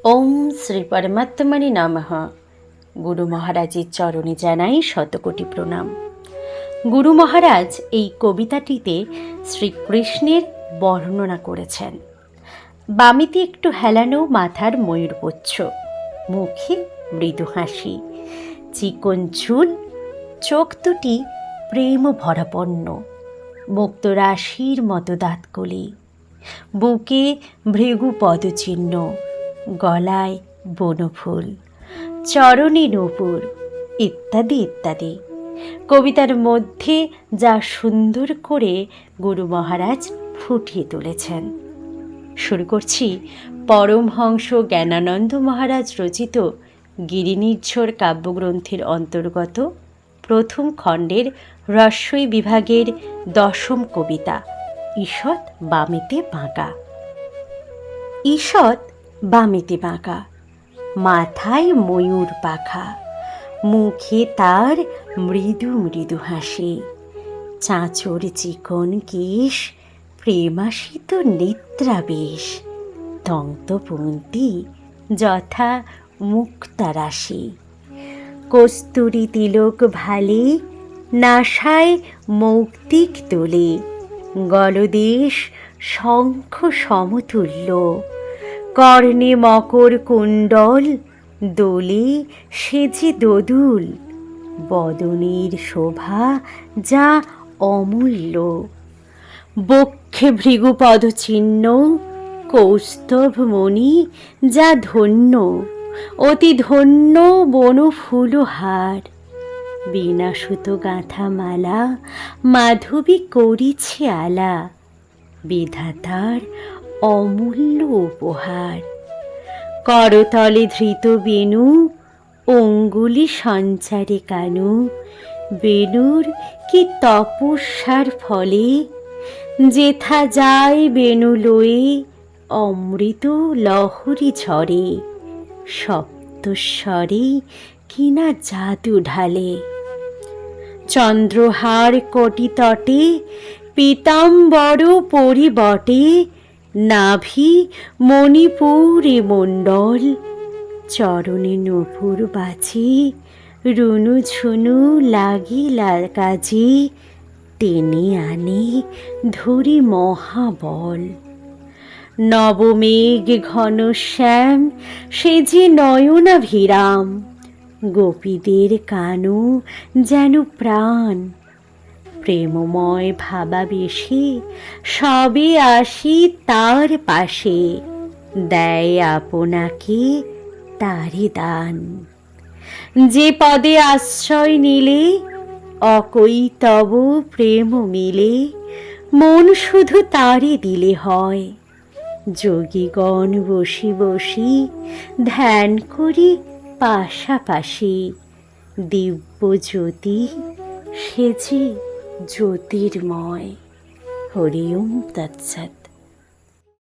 ওম শ্রী পরমাত্মনে নমঃ। গুরু মহারাজের চরণে জানাই শতকোটি প্রণাম। গুরু মহারাজ এই কবিতাটিতে শ্রীকৃষ্ণের বর্ণনা করেছেন। বামিতে একটু হেলানো মাথার ময়ূরপুচ্ছ, মুখে মৃদু হাসি, চিকন চুল, চোখ দুটি প্রেম ভরাপন্ন, মুক্ত রাশির মতো দাঁতকলি, বুকে ভৃগু পদচিহ্ন, গলায় বনফুল, চরণে নূপুর, ইত্যাদি ইত্যাদি। কবিতার মধ্যে যা সুন্দর করে গুরু মহারাজ ফুটিয়ে তুলেছেন। শুরু করছি পরমহংস জ্ঞানানন্দ মহারাজ রচিত গিরিনির্ঝর কাব্যগ্রন্থের অন্তর্গত প্রথম খণ্ডের রস্যই বিভাগের 10ম কবিতা ঈষৎ বামেতে বাঁকা। ঈষৎ বামেতে বাঁকা, মাথায় ময়ূর পাখা, মুখে তার মৃদু মৃদু হাসি, চাঁচর চিকন কেশ, প্রেমাশিত নেত্রাবেশ, দন্তপন্থী যথা মুক্তারাশি, কস্তুরী তিলক ভালে, নাসায় মৌক্তিক তোলে, গলদেশ শঙ্খ সমতুল্য, কর্ণে মকর কুণ্ডল, দোলে সেজে দোদুল, বদনের শোভা যা অমূল্য, বক্ষে ভৃগু পদচিহ্ন, কৌস্তভমণি যা ধন্য, অতি ধন্য বনফুলহার, বীণাসুত গাঁথা মালা, মাধবী করিছে আলা, বিধাতার অমূল্য উপহার, করতলে ধৃত বেণু, অঙ্গুলি সঞ্চারে কানু, বেণুর কি তপস্যার ফলে, যেথা যায় বেণু লয়ে, অমৃত লহরী ঝরে, সপ্তস্বরে কিনা জাদু ঢালে, চন্দ্রহার কোটি তটে, পীতাম্বর পরিবটে, নাভি মণিপুরে মণ্ডল, চরণে নূপুর বাজে, রুনু ঝুনু লাগিলা কাজে, টেনে আনে ধরি মহাবল, নবমেঘ ঘন শ্যাম সে যে নয়নাভিরাম, গোপীদের কানু যেন প্রাণ, প্রেমময় ভাবাবেশে সবে আসি তার পাশে, দেয় আপনাকে তারি দান, যে পদে আশ্রয় নিলে, অকৈতব প্রেম মিলে, মন শুধু তারে দিলে হয়, যোগীগণ বসি বসি ধ্যান করি পাশাপাশি, দিব্য জ্যোতি সেজে জ্যোতির্ময়। হরি ওম তৎসৎ।